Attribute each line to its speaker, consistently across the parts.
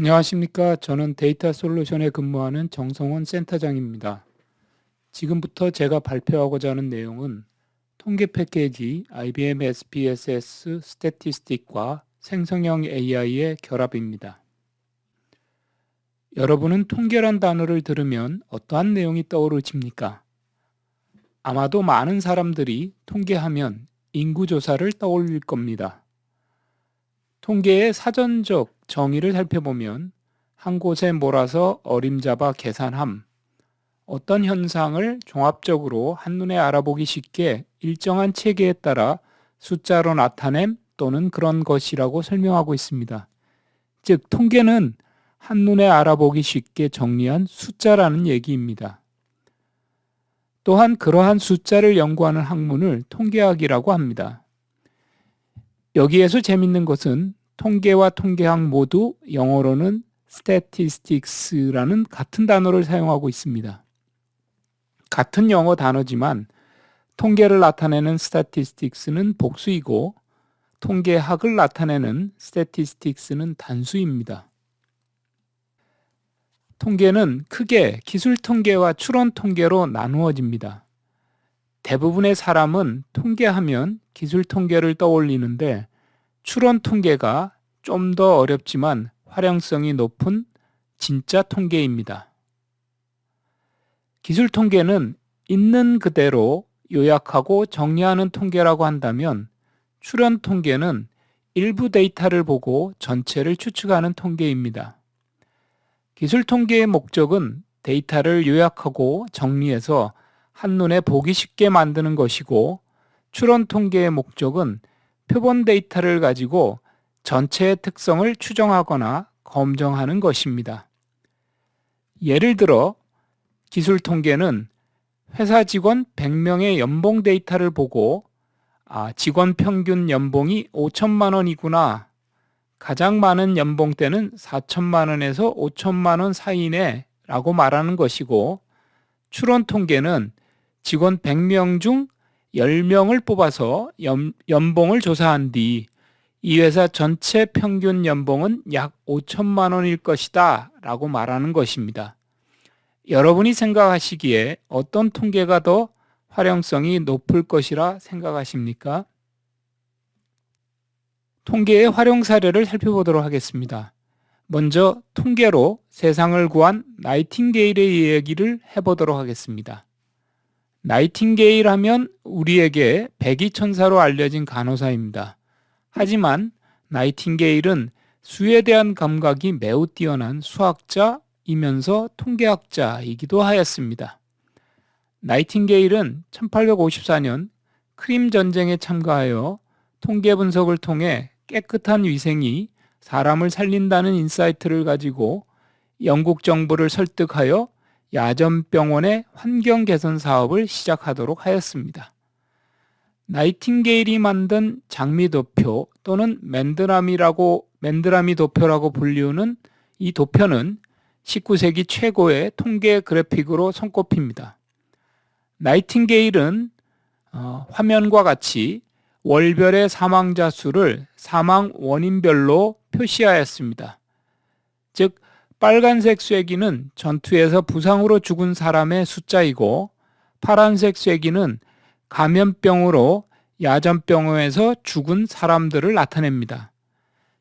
Speaker 1: 안녕하십니까. 저는 데이터 솔루션에 근무하는 정성원 센터장입니다. 지금부터 제가 발표하고자 하는 내용은 통계 패키지 IBM SPSS 스태티스틱과 생성형 AI의 결합입니다. 여러분은 통계란 단어를 들으면 어떠한 내용이 떠오르십니까? 아마도 많은 사람들이 통계하면 인구조사를 떠올릴 겁니다. 통계의 사전적 정의를 살펴보면 한 곳에 몰아서 어림잡아 계산함, 어떤 현상을 종합적으로 한눈에 알아보기 쉽게 일정한 체계에 따라 숫자로 나타냄 또는 그런 것이라고 설명하고 있습니다. 즉, 통계는 한눈에 알아보기 쉽게 정리한 숫자라는 얘기입니다. 또한 그러한 숫자를 연구하는 학문을 통계학이라고 합니다. 여기에서 재밌는 것은 통계와 통계학 모두 영어로는 statistics라는 같은 단어를 사용하고 있습니다. 같은 영어 단어지만 통계를 나타내는 statistics는 복수이고 통계학을 나타내는 statistics는 단수입니다. 통계는 크게 기술 통계와 추론 통계로 나누어집니다. 대부분의 사람은 통계하면 기술 통계를 떠올리는데 추론 통계가 좀 더 어렵지만 활용성이 높은 진짜 통계입니다. 기술 통계는 있는 그대로 요약하고 정리하는 통계라고 한다면 추론 통계는 일부 데이터를 보고 전체를 추측하는 통계입니다. 기술 통계의 목적은 데이터를 요약하고 정리해서 한눈에 보기 쉽게 만드는 것이고 추론 통계의 목적은 표본 데이터를 가지고 전체의 특성을 추정하거나 검증하는 것입니다. 예를 들어 기술 통계는 회사 직원 100명의 연봉 데이터를 보고 직원 평균 연봉이 5천만 원이구나. 가장 많은 연봉대는 4천만 원에서 5천만 원 사이네 라고 말하는 것이고 추론 통계는 직원 100명 중 10명을 뽑아서 연봉을 조사한 뒤 이 회사 전체 평균 연봉은 약 5천만 원일 것이다 라고 말하는 것입니다. 여러분이 생각하시기에 어떤 통계가 더 활용성이 높을 것이라 생각하십니까? 통계의 활용 사례를 살펴보도록 하겠습니다. 먼저 통계로 세상을 구한 나이팅게일의 이야기를 해보도록 하겠습니다. 나이팅게일 하면 우리에게 백이천사로 알려진 간호사입니다. 하지만 나이팅게일은 수에 대한 감각이 매우 뛰어난 수학자이면서 통계학자이기도 하였습니다. 나이팅게일은 1854년 크림 전쟁에 참가하여 통계 분석을 통해 깨끗한 위생이 사람을 살린다는 인사이트를 가지고 영국 정부를 설득하여 야전병원의 환경 개선 사업을 시작하도록 하였습니다. 나이팅게일이 만든 장미도표 또는 맨드라미 도표라고 불리우는 이 도표는 19세기 최고의 통계 그래픽으로 손꼽힙니다. 나이팅게일은 화면과 같이 월별의 사망자 수를 사망 원인별로 표시하였습니다. 즉 빨간색 쐐기는 전투에서 부상으로 죽은 사람의 숫자이고 파란색 쐐기는 감염병으로 야전병원에서 죽은 사람들을 나타냅니다.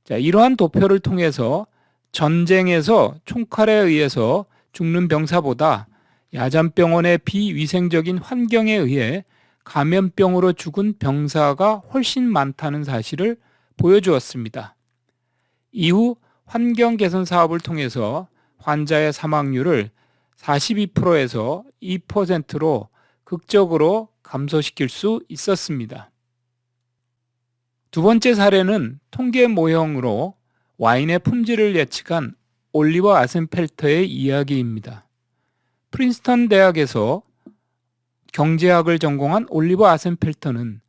Speaker 1: 이러한 도표를 통해서 전쟁에서 총칼에 의해서 죽는 병사보다 야전병원의 비위생적인 환경에 의해 감염병으로 죽은 병사가 훨씬 많다는 사실을 보여주었습니다. 이후 환경 개선 사업을 통해서 환자의 사망률을 42%에서 2%로 극적으로 감소시킬 수 있었습니다. 두 번째 사례는 통계 모형으로 와인의 품질을 예측한 올리버 아센펠터의 이야기입니다. 프린스턴 대학에서 경제학을 전공한 올리버 아센펠터는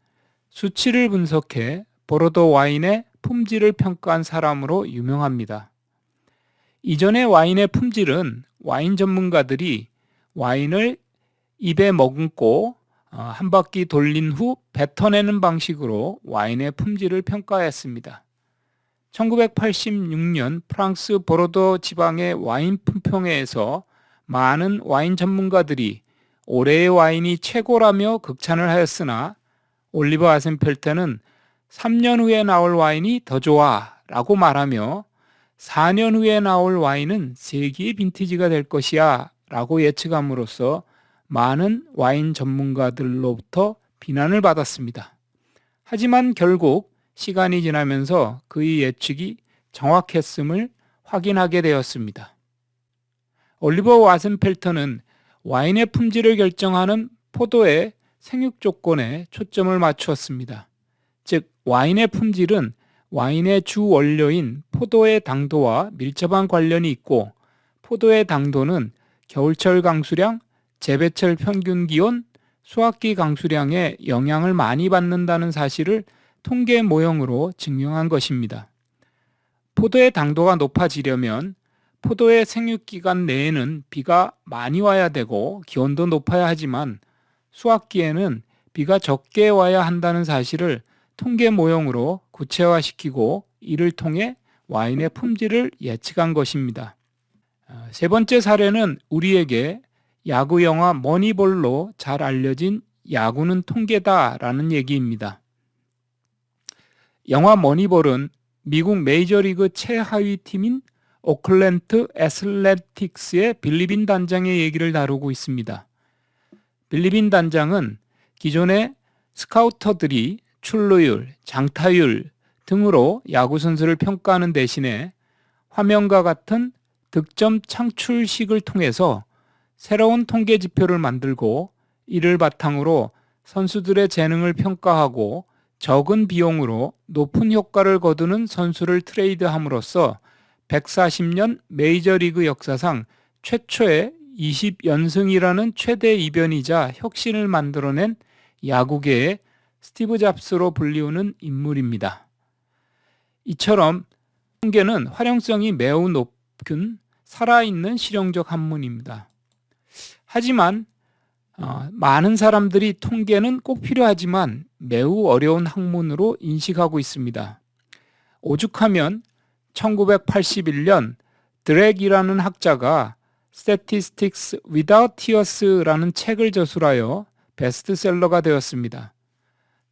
Speaker 1: 수치를 분석해 보르도 와인의 품질을 평가한 사람으로 유명합니다. 이전의 와인의 품질은 와인 전문가들이 와인을 입에 머금고 한 바퀴 돌린 후 뱉어내는 방식으로 와인의 품질을 평가했습니다. 1986년 프랑스 보르도 지방의 와인 품평회에서 많은 와인 전문가들이 올해의 와인이 최고라며 극찬을 하였으나 올리버 아센펠테는 3년 후에 나올 와인이 더 좋아 라고 말하며 4년 후에 나올 와인은 세기의 빈티지가 될 것이야 라고 예측함으로써 많은 와인 전문가들로부터 비난을 받았습니다. 하지만 결국 시간이 지나면서 그의 예측이 정확했음을 확인하게 되었습니다. 올리버 와센펠터는 와인의 품질을 결정하는 포도의 생육 조건에 초점을 맞추었습니다. 즉, 와인의 품질은 와인의 주 원료인 포도의 당도와 밀접한 관련이 있고, 포도의 당도는 겨울철 강수량, 재배철 평균 기온, 수확기 강수량에 영향을 많이 받는다는 사실을 통계 모형으로 증명한 것입니다. 포도의 당도가 높아지려면 포도의 생육기간 내에는 비가 많이 와야 되고 기온도 높아야 하지만 수확기에는 비가 적게 와야 한다는 사실을 통계 모형으로 구체화시키고 이를 통해 와인의 품질을 예측한 것입니다. 세 번째 사례는 우리에게 야구 영화 머니볼로 잘 알려진 야구는 통계다라는 얘기입니다. 영화 머니볼은 미국 메이저리그 최하위 팀인 오클랜드 애슬레틱스의 빌리빈 단장의 얘기를 다루고 있습니다. 빌리빈 단장은 기존의 스카우터들이 출루율, 장타율 등으로 야구 선수를 평가하는 대신에 화면과 같은 득점 창출식을 통해서 새로운 통계 지표를 만들고 이를 바탕으로 선수들의 재능을 평가하고 적은 비용으로 높은 효과를 거두는 선수를 트레이드함으로써 140년 메이저리그 역사상 최초의 20연승이라는 최대 이변이자 혁신을 만들어낸 야구계의 스티브 잡스로 불리우는 인물입니다. 이처럼 통계는 활용성이 매우 높은 살아있는 실용적 학문입니다. 하지만 많은 사람들이 통계는 꼭 필요하지만 매우 어려운 학문으로 인식하고 있습니다. 오죽하면 1981년 드랙이라는 학자가 Statistics Without Tears라는 책을 저술하여 베스트셀러가 되었습니다.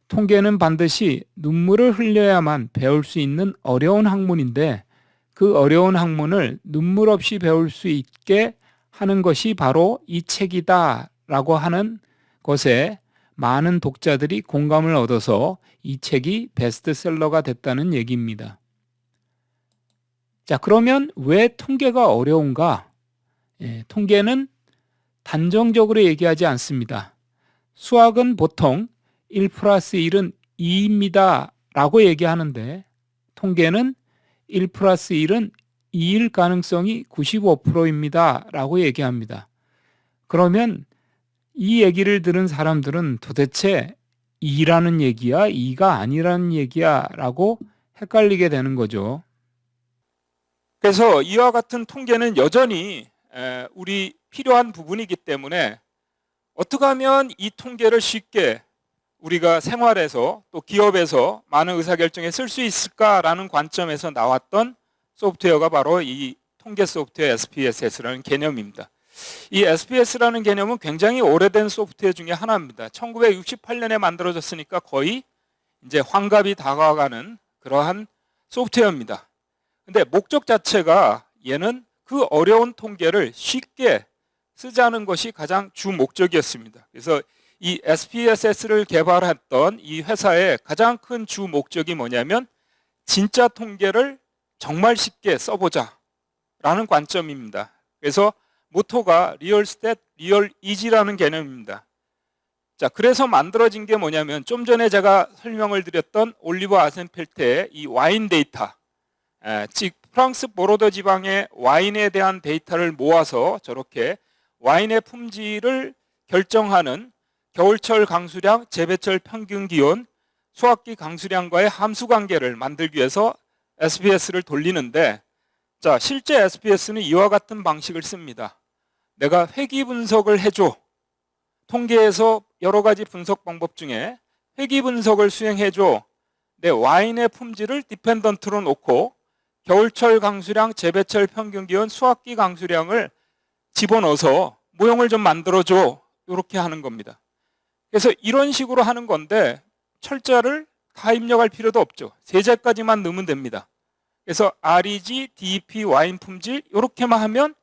Speaker 1: 통계는 반드시 눈물을 흘려야만 배울 수 있는 어려운 학문인데 그 어려운 학문을 눈물 없이 배울 수 있게 하는 것이 바로 이 책이다 라고 하는 것에 많은 독자들이 공감을 얻어서 이 책이 베스트셀러가 됐다는 얘기입니다. 자, 그러면 왜 통계가 어려운가? 통계는 단정적으로 얘기하지 않습니다. 수학은 보통 1 플러스 1은 2입니다 라고 얘기하는데 통계는 1 플러스 1은 2일 가능성이 95%입니다 라고 얘기합니다. 그러면 이 얘기를 들은 사람들은 도대체 2라는 얘기야? 2가 아니라는 얘기야? 라고 헷갈리게 되는 거죠. 그래서 이와 같은 통계는 여전히 우리 필요한 부분이기 때문에 어떻게 하면 이 통계를 쉽게 우리가 생활에서 또 기업에서 많은 의사결정에 쓸 수 있을까라는 관점에서 나왔던 소프트웨어가 바로 이 통계 소프트웨어 SPSS라는 개념입니다. 이 SPS라는 개념은 굉장히 오래된 소프트웨어 중에 하나입니다. 1968년에 만들어졌으니까 거의 이제 환갑이 다가가는 그러한 소프트웨어입니다. 근데 목적 자체가 얘는 그 어려운 통계를 쉽게 쓰자는 것이 가장 주 목적이었습니다. 그래서 이 SPSS를 개발했던 이 회사의 가장 큰 주 목적이 뭐냐면 진짜 통계를 정말 쉽게 써보자 라는 관점입니다. 그래서 모토가 리얼 스탯, 리얼 이지라는 개념입니다. 자, 그래서 만들어진 게 뭐냐면 좀 전에 제가 설명을 드렸던 올리버 아센펠테의 이 와인 데이터, 즉 프랑스 보르도 지방의 와인에 대한 데이터를 모아서 저렇게 와인의 품질을 결정하는 겨울철 강수량, 재배철 평균 기온, 수확기 강수량과의 함수 관계를 만들기 위해서 SPS를 돌리는데, 자, 실제 SPS는 이와 같은 방식을 씁니다. 내가 회귀 분석을 해줘. 통계에서 여러 가지 분석 방법 중에 회귀 분석을 수행해줘. 내 와인의 품질을 디펜던트로 놓고 겨울철 강수량, 재배철 평균 기온, 수확기 강수량을 집어넣어서 모형을 좀 만들어줘. 이렇게 하는 겁니다. 그래서 이런 식으로 하는 건데 철자를 다 입력할 필요도 없죠. 세자까지만 넣으면 됩니다. 그래서 REG, DEP, 와인 품질 이렇게만 하면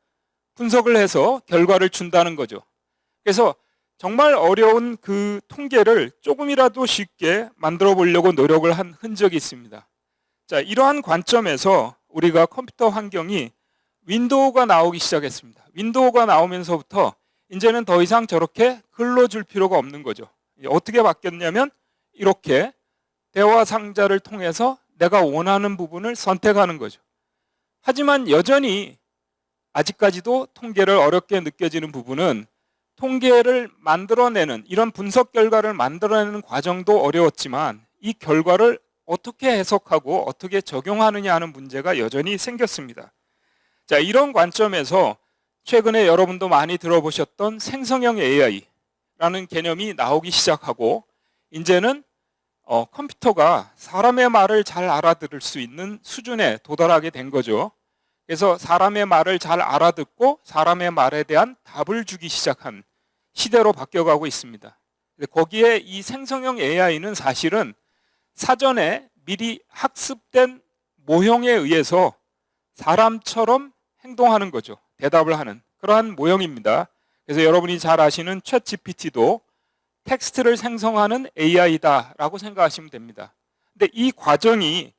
Speaker 1: 분석을 해서 결과를 준다는 거죠. 그래서 정말 어려운 그 통계를 조금이라도 쉽게 만들어 보려고 노력을 한 흔적이 있습니다. 자, 이러한 관점에서 우리가 컴퓨터 환경이 윈도우가 나오기 시작했습니다. 윈도우가 나오면서부터 이제는 더 이상 저렇게 글러줄 필요가 없는 거죠. 어떻게 바뀌었냐면 이렇게 대화 상자를 통해서 내가 원하는 부분을 선택하는 거죠. 하지만 여전히 아직까지도 통계를 어렵게 느껴지는 부분은 통계를 만들어내는 이런 분석 결과를 만들어내는 과정도 어려웠지만 이 결과를 어떻게 해석하고 어떻게 적용하느냐 하는 문제가 여전히 생겼습니다. 자, 이런 관점에서 최근에 여러분도 많이 들어보셨던 생성형 AI라는 개념이 나오기 시작하고 이제는 컴퓨터가 사람의 말을 잘 알아들을 수 있는 수준에 도달하게 된 거죠. 그래서 사람의 말을 잘 알아듣고 사람의 말에 대한 답을 주기 시작한 시대로 바뀌어가고 있습니다. 거기에 이 생성형 AI는 사실은 사전에 미리 학습된 모형에 의해서 사람처럼 행동하는 거죠. 대답을 하는 그러한 모형입니다. 그래서 여러분이 잘 아시는 챗GPT도 텍스트를 생성하는 AI다라고 생각하시면 됩니다. 근데 이 과정이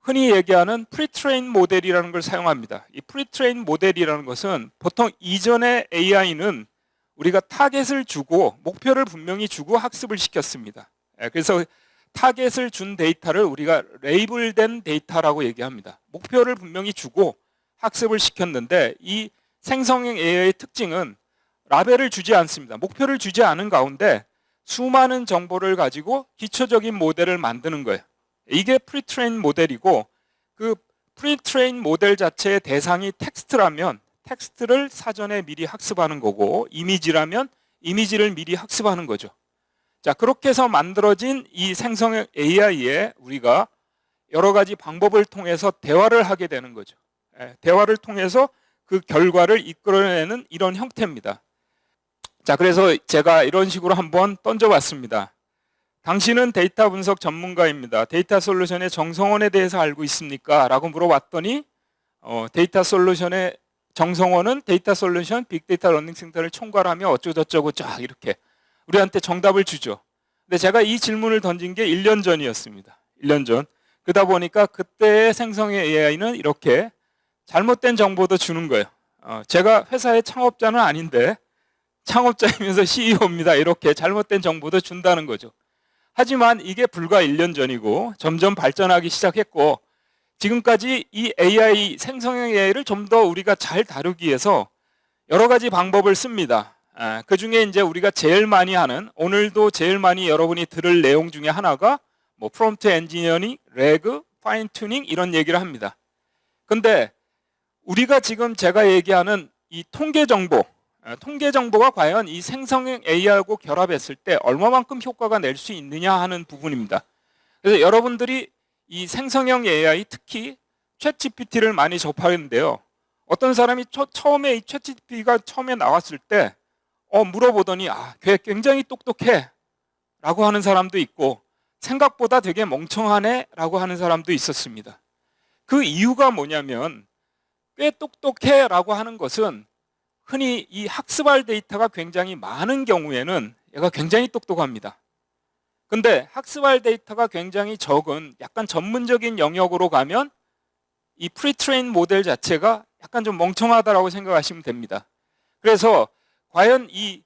Speaker 1: 흔히 얘기하는 프리트레인 모델이라는 걸 사용합니다. 이 프리트레인 모델이라는 것은 보통 이전의 AI는 우리가 타겟을 주고 목표를 분명히 주고 학습을 시켰습니다. 그래서 타겟을 준 데이터를 우리가 레이블된 데이터라고 얘기합니다. 목표를 분명히 주고 학습을 시켰는데 이 생성형 AI의 특징은 라벨을 주지 않습니다. 목표를 주지 않은 가운데 수많은 정보를 가지고 기초적인 모델을 만드는 거예요. 이게 프리트레인 모델이고 그 프리트레인 모델 자체의 대상이 텍스트라면 텍스트를 사전에 미리 학습하는 거고 이미지라면 이미지를 미리 학습하는 거죠. 자, 그렇게 해서 만들어진 이 생성형 AI에 우리가 여러 가지 방법을 통해서 대화를 하게 되는 거죠. 대화를 통해서 그 결과를 이끌어내는 이런 형태입니다. 자, 그래서 제가 이런 식으로 한번 던져봤습니다. 당신은 데이터 분석 전문가입니다. 데이터 솔루션의 정성원에 대해서 알고 있습니까? 라고 물어봤더니 데이터 솔루션의 정성원은 데이터 솔루션 빅데이터 러닝센터를 총괄하며 어쩌고저쩌고 쫙 이렇게 우리한테 정답을 주죠. 근데 제가 이 질문을 던진 게 1년 전이었습니다. 1년 전. 그러다 보니까 그때의 생성형 AI는 이렇게 잘못된 정보도 주는 거예요. 제가 회사의 창업자는 아닌데 창업자이면서 CEO입니다. 이렇게 잘못된 정보도 준다는 거죠. 하지만 이게 불과 1년 전이고 점점 발전하기 시작했고 지금까지 이 AI, 생성형 AI를 좀 더 우리가 잘 다루기 위해서 여러 가지 방법을 씁니다. 그 중에 이제 우리가 제일 많이 하는, 오늘도 제일 많이 여러분이 들을 내용 중에 하나가 뭐 프롬프트 엔지니어링, 레그, 파인 튜닝 이런 얘기를 합니다. 근데 우리가 지금 제가 얘기하는 이 통계 정보가 과연 이 생성형 AI하고 결합했을 때 얼마만큼 효과가 낼 수 있느냐 하는 부분입니다. 그래서 여러분들이 이 생성형 AI, 특히 챗GPT를 많이 접하는데요. 어떤 사람이 처음에 이 챗GPT가 처음에 나왔을 때 물어보더니 걔 굉장히 똑똑해 라고 하는 사람도 있고 생각보다 되게 멍청하네 라고 하는 사람도 있었습니다. 그 이유가 뭐냐면 꽤 똑똑해 라고 하는 것은 흔히 이 학습할 데이터가 굉장히 많은 경우에는 얘가 굉장히 똑똑합니다. 근데 학습할 데이터가 굉장히 적은 약간 전문적인 영역으로 가면 이 프리트레인 모델 자체가 약간 좀 멍청하다라고 생각하시면 됩니다. 그래서 과연 이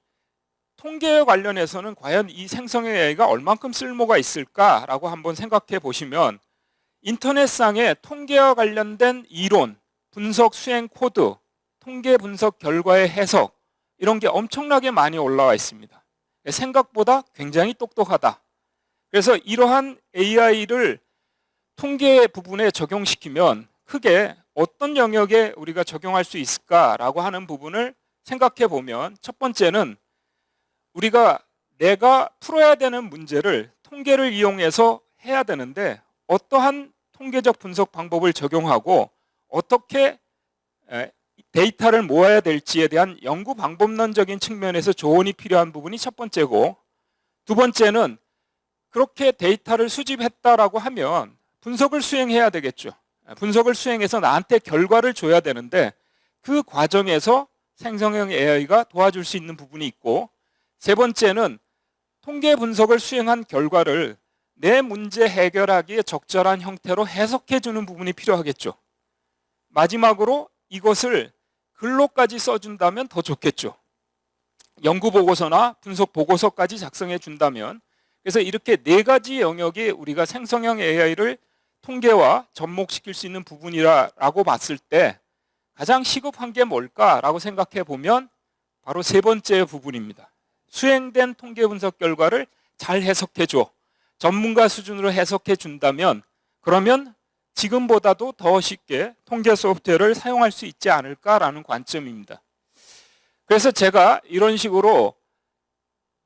Speaker 1: 통계에 관련해서는 과연 이 생성형 AI가 얼만큼 쓸모가 있을까라고 한번 생각해 보시면 인터넷상에 통계와 관련된 이론, 분석 수행 코드, 통계 분석 결과의 해석 이런 게 엄청나게 많이 올라와 있습니다. 생각보다 굉장히 똑똑하다. 그래서 이러한 AI를 통계 부분에 적용시키면 크게 어떤 영역에 우리가 적용할 수 있을까라고 하는 부분을 생각해 보면 첫 번째는 우리가 내가 풀어야 되는 문제를 통계를 이용해서 해야 되는데 어떠한 통계적 분석 방법을 적용하고 어떻게 데이터를 모아야 될지에 대한 연구 방법론적인 측면에서 조언이 필요한 부분이 첫 번째고, 두 번째는 그렇게 데이터를 수집했다라고 하면 분석을 수행해야 되겠죠. 분석을 수행해서 나한테 결과를 줘야 되는데 그 과정에서 생성형 AI가 도와줄 수 있는 부분이 있고, 세 번째는 통계 분석을 수행한 결과를 내 문제 해결하기에 적절한 형태로 해석해 주는 부분이 필요하겠죠. 마지막으로 이것을 글로까지 써준다면 더 좋겠죠. 연구 보고서나 분석 보고서까지 작성해 준다면. 그래서 이렇게 네 가지 영역에 우리가 생성형 AI를 통계와 접목시킬 수 있는 부분이라고 봤을 때 가장 시급한 게 뭘까라고 생각해 보면 바로 세 번째 부분입니다. 수행된 통계 분석 결과를 잘 해석해 줘. 전문가 수준으로 해석해 준다면 그러면 지금보다도 더 쉽게 통계 소프트웨어를 사용할 수 있지 않을까라는 관점입니다. 그래서 제가 이런 식으로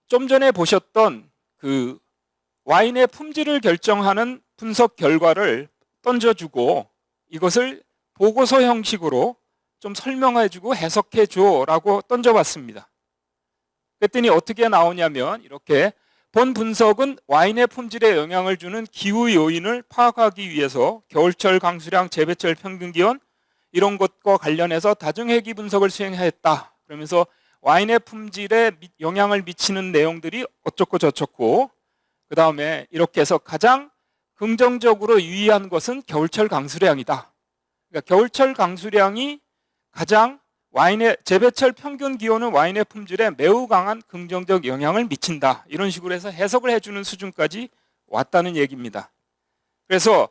Speaker 1: 좀 전에 보셨던 그 와인의 품질을 결정하는 분석 결과를 던져주고 이것을 보고서 형식으로 좀 설명해주고 해석해줘라고 던져봤습니다. 그랬더니 어떻게 나오냐면 이렇게 본 분석은 와인의 품질에 영향을 주는 기후 요인을 파악하기 위해서 겨울철 강수량, 재배철 평균 기온 이런 것과 관련해서 다중회귀 분석을 수행했다. 그러면서 와인의 품질에 영향을 미치는 내용들이 어쩌고 저쩌고, 그 다음에 이렇게 해서 가장 긍정적으로 유의한 것은 겨울철 강수량이다. 그러니까 겨울철 강수량이 가장 와인의 재배철 평균 기온은 와인의 품질에 매우 강한 긍정적 영향을 미친다. 이런 식으로 해서 해석을 해주는 수준까지 왔다는 얘기입니다. 그래서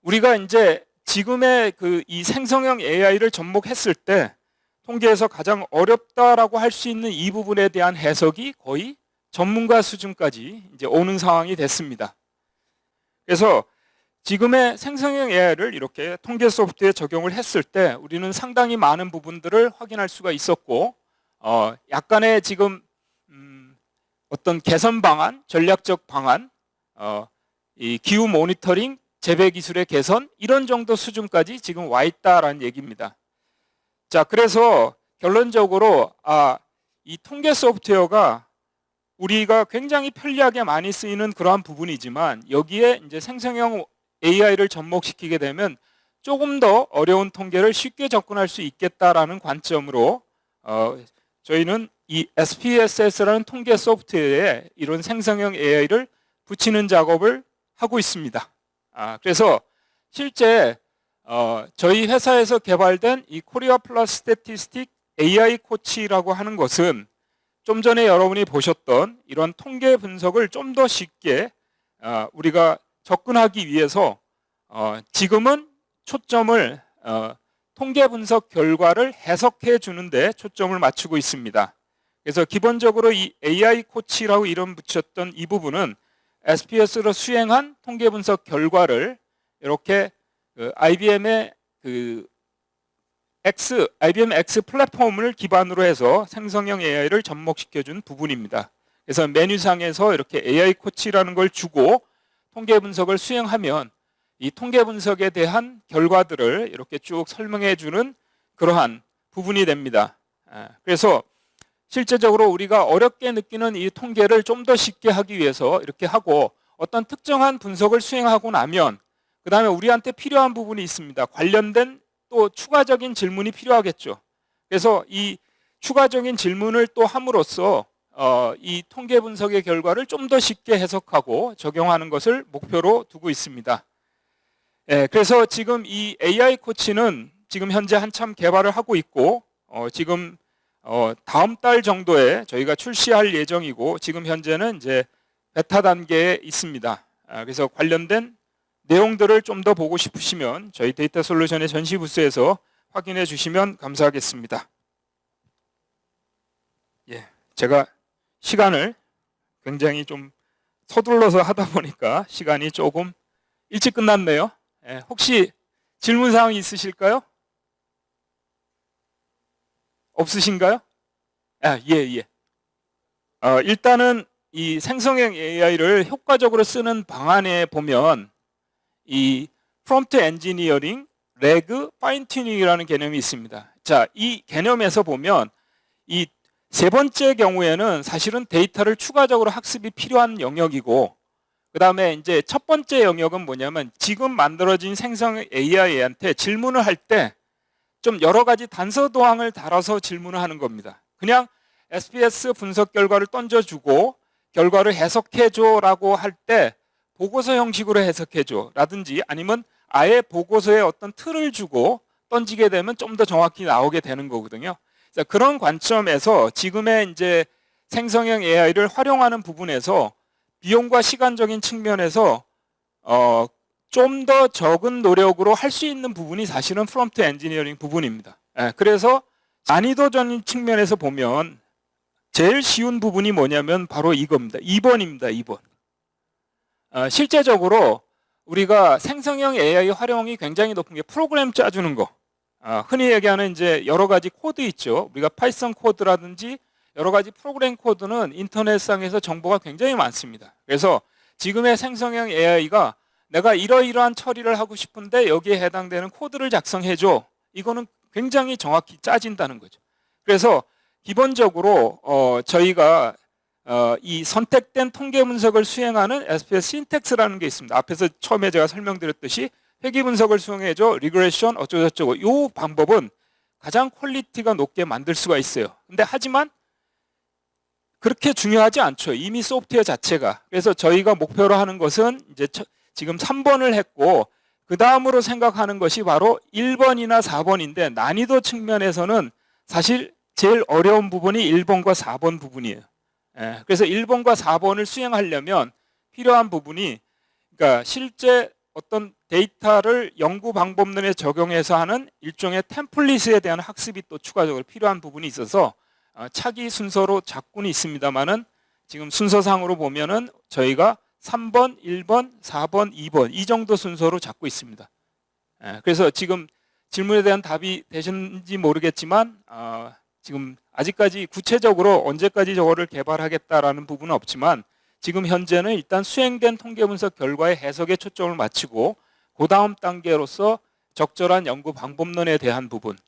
Speaker 1: 우리가 이제 지금의 이 생성형 AI를 접목했을 때 통계에서 가장 어렵다라고 할 수 있는 이 부분에 대한 해석이 거의 전문가 수준까지 이제 오는 상황이 됐습니다. 그래서 지금의 생성형 AI를 이렇게 통계 소프트에 적용을 했을 때 우리는 상당히 많은 부분들을 확인할 수가 있었고, 약간의 지금 어떤 개선 방안, 전략적 방안, 이 기후 모니터링, 재배 기술의 개선 이런 정도 수준까지 지금 와 있다라는 얘기입니다. 자, 그래서 결론적으로 이 통계 소프트웨어가 우리가 굉장히 편리하게 많이 쓰이는 그러한 부분이지만 여기에 이제 생성형 AI를 접목시키게 되면 조금 더 어려운 통계를 쉽게 접근할 수 있겠다라는 관점으로 저희는 이 SPSS라는 통계 소프트웨어에 이런 생성형 AI를 붙이는 작업을 하고 있습니다. 그래서 실제 저희 회사에서 개발된 이 코리아 플러스 스태티스틱 AI 코치라고 하는 것은 좀 전에 여러분이 보셨던 이런 통계 분석을 좀 더 쉽게 우리가 접근하기 위해서 지금은 초점을 통계 분석 결과를 해석해 주는데 초점을 맞추고 있습니다. 그래서 기본적으로 이 AI 코치라고 이름 붙였던 이 부분은 SPS로 수행한 통계 분석 결과를 이렇게 IBM의 IBM X 플랫폼을 기반으로 해서 생성형 AI를 접목시켜준 부분입니다. 그래서 메뉴상에서 이렇게 AI 코치라는 걸 주고 통계 분석을 수행하면 이 통계 분석에 대한 결과들을 이렇게 쭉 설명해 주는 그러한 부분이 됩니다. 그래서 실제적으로 우리가 어렵게 느끼는 이 통계를 좀 더 쉽게 하기 위해서 이렇게 하고 어떤 특정한 분석을 수행하고 나면 그 다음에 우리한테 필요한 부분이 있습니다. 관련된 또 추가적인 질문이 필요하겠죠. 그래서 이 추가적인 질문을 또 함으로써 이 통계 분석의 결과를 좀 더 쉽게 해석하고 적용하는 것을 목표로 두고 있습니다. 그래서 지금 이 AI 코치는 지금 현재 한참 개발을 하고 있고 지금 다음 달 정도에 저희가 출시할 예정이고 지금 현재는 이제 베타 단계에 있습니다. 그래서 관련된 내용들을 좀 더 보고 싶으시면 저희 데이터 솔루션의 전시 부스에서 확인해 주시면 감사하겠습니다. 제가 시간을 굉장히 좀 서둘러서 하다 보니까 시간이 조금 일찍 끝났네요. 혹시 질문 사항이 있으실까요? 없으신가요? 예. 일단은 이 생성형 AI를 효과적으로 쓰는 방안에 보면 이 프롬프트 엔지니어링, 레그, 파인 튜닝이라는 개념이 있습니다. 자, 이 개념에서 보면 이 세 번째 경우에는 사실은 데이터를 추가적으로 학습이 필요한 영역이고, 그 다음에 이제 첫 번째 영역은 뭐냐면 지금 만들어진 생성 AI한테 질문을 할 때 좀 여러 가지 단서 도항을 달아서 질문을 하는 겁니다. 그냥 SPS 분석 결과를 던져주고 결과를 해석해줘 라고 할 때 보고서 형식으로 해석해줘 라든지, 아니면 아예 보고서에 어떤 틀을 주고 던지게 되면 좀 더 정확히 나오게 되는 거거든요. 그런 관점에서 지금의 이제 생성형 AI를 활용하는 부분에서 비용과 시간적인 측면에서 좀 더 적은 노력으로 할 수 있는 부분이 사실은 프롬프트 엔지니어링 부분입니다. 그래서 난이도적인 측면에서 보면 제일 쉬운 부분이 뭐냐면 바로 이겁니다. 2번입니다. 2번. 실제적으로 우리가 생성형 AI 활용이 굉장히 높은 게 프로그램 짜주는 거. 흔히 얘기하는 이제 여러 가지 코드 있죠. 우리가 파이썬 코드라든지 여러 가지 프로그램 코드는 인터넷상에서 정보가 굉장히 많습니다. 그래서 지금의 생성형 AI가 내가 이러이러한 처리를 하고 싶은데 여기에 해당되는 코드를 작성해줘. 이거는 굉장히 정확히 짜진다는 거죠. 그래서 기본적으로 저희가 이 선택된 통계 분석을 수행하는 SPS 신텍스라는 게 있습니다. 앞에서 처음에 제가 설명드렸듯이 회귀 분석을 수행해줘, 리그레션 어쩌고저쩌고, 이 방법은 가장 퀄리티가 높게 만들 수가 있어요. 근데 하지만 그렇게 중요하지 않죠. 이미 소프트웨어 자체가. 그래서 저희가 목표로 하는 것은 이제 지금 3번을 했고, 그 다음으로 생각하는 것이 바로 1번이나 4번인데 난이도 측면에서는 사실 제일 어려운 부분이 1번과 4번 부분이에요. 그래서 1번과 4번을 수행하려면 필요한 부분이, 그러니까 실제 어떤 데이터를 연구 방법론에 적용해서 하는 일종의 템플릿에 대한 학습이 또 추가적으로 필요한 부분이 있어서 차기 순서로 잡고는 있습니다만은 지금 순서상으로 보면은 저희가 3번, 1번, 4번, 2번 이 정도 순서로 잡고 있습니다. 그래서 지금 질문에 대한 답이 되셨는지 모르겠지만 지금 아직까지 구체적으로 언제까지 저거를 개발하겠다라는 부분은 없지만 지금 현재는 일단 수행된 통계 분석 결과의 해석에 초점을 맞추고 그 다음 단계로서 적절한 연구 방법론에 대한 부분을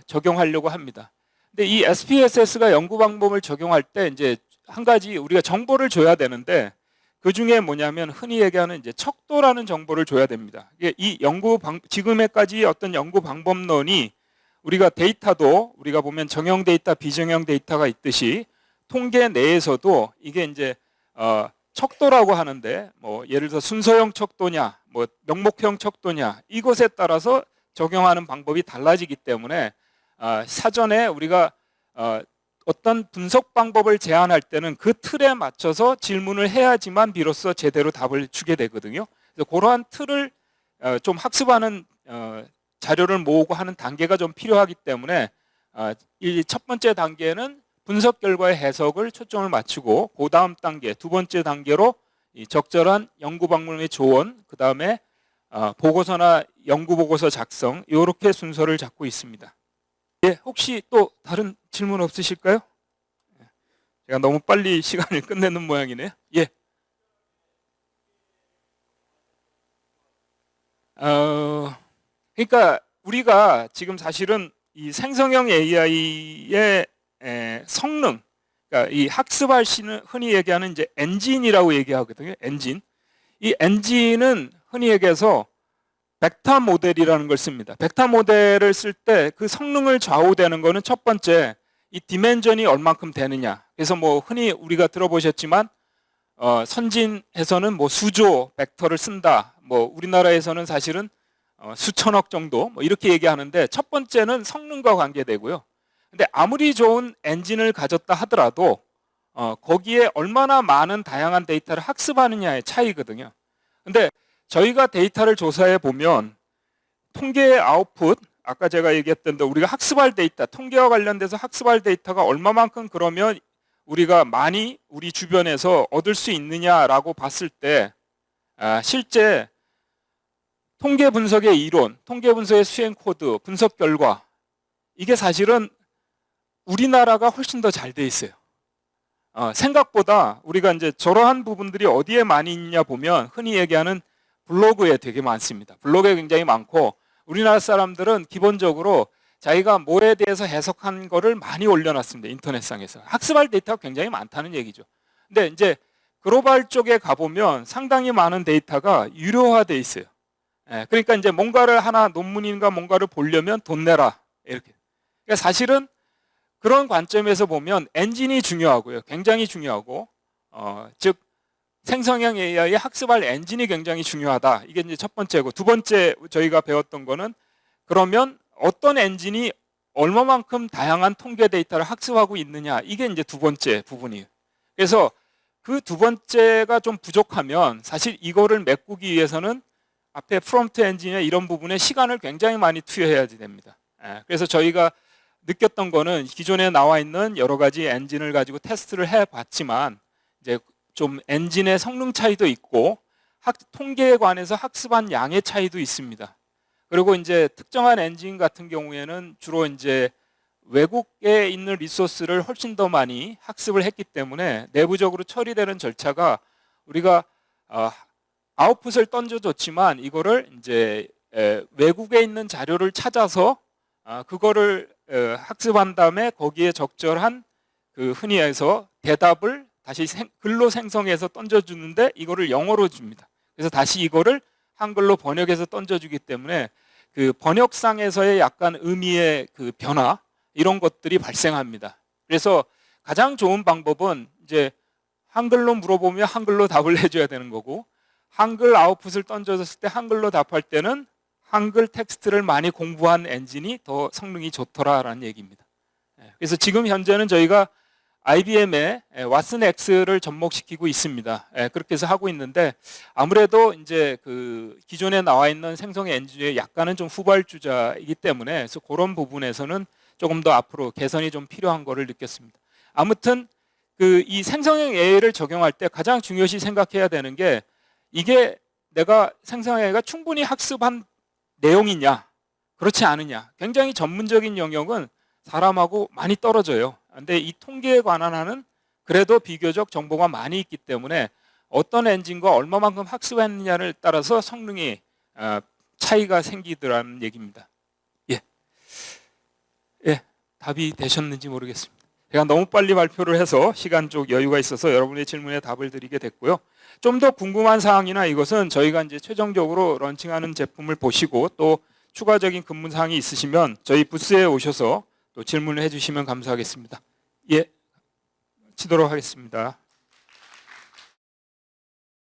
Speaker 1: 적용하려고 합니다. 근데 이 SPSS가 연구 방법을 적용할 때 이제 한 가지 우리가 정보를 줘야 되는데 그 중에 뭐냐면 흔히 얘기하는 이제 척도라는 정보를 줘야 됩니다. 이 지금에까지 어떤 연구 방법론이 우리가 데이터도 우리가 보면 정형 데이터, 비정형 데이터가 있듯이 통계 내에서도 이게 이제 척도라고 하는데 뭐 예를 들어 순서형 척도냐, 뭐 명목형 척도냐 이것에 따라서 적용하는 방법이 달라지기 때문에 사전에 우리가 어떤 분석 방법을 제안할 때는 그 틀에 맞춰서 질문을 해야지만 비로소 제대로 답을 주게 되거든요. 그래서 그러한 틀을 좀 학습하는 자료를 모으고 하는 단계가 좀 필요하기 때문에 이 첫 번째 단계는 분석 결과의 해석을 초점을 맞추고 그 다음 단계, 두 번째 단계로 이 적절한 연구 방법의 조언, 그 다음에 보고서나 연구 보고서 작성 이렇게 순서를 잡고 있습니다. 예, 혹시 또 다른 질문 없으실까요? 제가 너무 빨리 시간을 끝내는 모양이네요. 예. 그러니까 우리가 지금 사실은 이 생성형 AI의 성능, 그러니까 이 학습할 시는 흔히 얘기하는 이제 엔진이라고 얘기하거든요. 엔진. 이 엔진은 흔히 얘기해서 벡터 모델이라는 걸 씁니다. 벡터 모델을 쓸 때 그 성능을 좌우되는 거는 첫 번째 이 디멘전이 얼만큼 되느냐. 그래서 뭐 흔히 우리가 들어보셨지만 선진에서는 뭐 수조 벡터를 쓴다. 뭐 우리나라에서는 사실은 수천억 정도 뭐 이렇게 얘기하는데 첫 번째는 성능과 관계되고요. 근데 아무리 좋은 엔진을 가졌다 하더라도 거기에 얼마나 많은 다양한 데이터를 학습하느냐의 차이거든요. 근데 저희가 데이터를 조사해 보면 통계의 아웃풋, 아까 제가 얘기했던 데 우리가 학습할 데이터, 통계와 관련돼서 학습할 데이터가 얼마만큼 그러면 우리가 많이 우리 주변에서 얻을 수 있느냐라고 봤을 때 실제 통계 분석의 이론, 통계 분석의 수행 코드, 분석 결과 이게 사실은 우리나라가 훨씬 더 잘 돼 있어요. 생각보다 우리가 이제 저러한 부분들이 어디에 많이 있냐 보면 흔히 얘기하는 블로그에 되게 많습니다. 블로그에 굉장히 많고 우리나라 사람들은 기본적으로 자기가 뭐에 대해서 해석한 거를 많이 올려놨습니다. 인터넷상에서. 학습할 데이터가 굉장히 많다는 얘기죠. 근데 이제 글로벌 쪽에 가보면 상당히 많은 데이터가 유료화돼 있어요. 그러니까 이제 뭔가를 하나 논문인가 뭔가를 보려면 돈 내라 이렇게. 그러니까 사실은 그런 관점에서 보면 엔진이 중요하고요. 굉장히 중요하고 즉 생성형 AI의 학습할 엔진이 굉장히 중요하다. 이게 이제 첫 번째고 두 번째 저희가 배웠던 거는 그러면 어떤 엔진이 얼마만큼 다양한 통계 데이터를 학습하고 있느냐. 이게 이제 두 번째 부분이에요. 그래서 그 두 번째가 좀 부족하면 사실 이거를 메꾸기 위해서는 앞에 프롬프트 엔진의 이런 부분에 시간을 굉장히 많이 투여해야 됩니다. 그래서 저희가 느꼈던 거는 기존에 나와 있는 여러 가지 엔진을 가지고 테스트를 해봤지만 이제 좀 엔진의 성능 차이도 있고 통계에 관해서 학습한 양의 차이도 있습니다. 그리고 이제 특정한 엔진 같은 경우에는 주로 이제 외국에 있는 리소스를 훨씬 더 많이 학습을 했기 때문에 내부적으로 처리되는 절차가 우리가 아웃풋을 던져줬지만 이거를 이제 외국에 있는 자료를 찾아서 그거를 학습한 다음에 거기에 적절한 그 흔히 해서 대답을 다시 글로 생성해서 던져주는데 이거를 영어로 줍니다. 그래서 다시 이거를 한글로 번역해서 던져주기 때문에 그 번역상에서의 약간 의미의 그 변화 이런 것들이 발생합니다. 그래서 가장 좋은 방법은 이제 한글로 물어보면 한글로 답을 해줘야 되는 거고 한글 아웃풋을 던져줬을 때 한글로 답할 때는 한글 텍스트를 많이 공부한 엔진이 더 성능이 좋더라라는 얘기입니다. 그래서 지금 현재는 저희가 IBM의 왓슨 X를 접목시키고 있습니다. 그렇게 해서 하고 있는데 아무래도 이제 그 기존에 나와 있는 생성 엔진의 약간은 좀 후발주자이기 때문에 그래서 그런 부분에서는 조금 더 앞으로 개선이 좀 필요한 거를 느꼈습니다. 아무튼 그 이 생성형 AI를 적용할 때 가장 중요시 생각해야 되는 게 이게 내가 생성형 AI가 충분히 학습한 내용이냐 그렇지 않으냐. 굉장히 전문적인 영역은 사람하고 많이 떨어져요. 근데 이 통계에 관한 한은 그래도 비교적 정보가 많이 있기 때문에 어떤 엔진과 얼마만큼 학습했느냐를 따라서 성능이 차이가 생기더라는 얘기입니다. 답이 되셨는지 모르겠습니다. 제가 너무 빨리 발표를 해서 시간적 여유가 있어서 여러분의 질문에 답을 드리게 됐고요. 좀 더 궁금한 사항이나 이것은 저희가 이제 최종적으로 런칭하는 제품을 보시고 또 추가적인 근무 사항이 있으시면 저희 부스에 오셔서 또 질문을 해주시면 감사하겠습니다. 치도록 하겠습니다.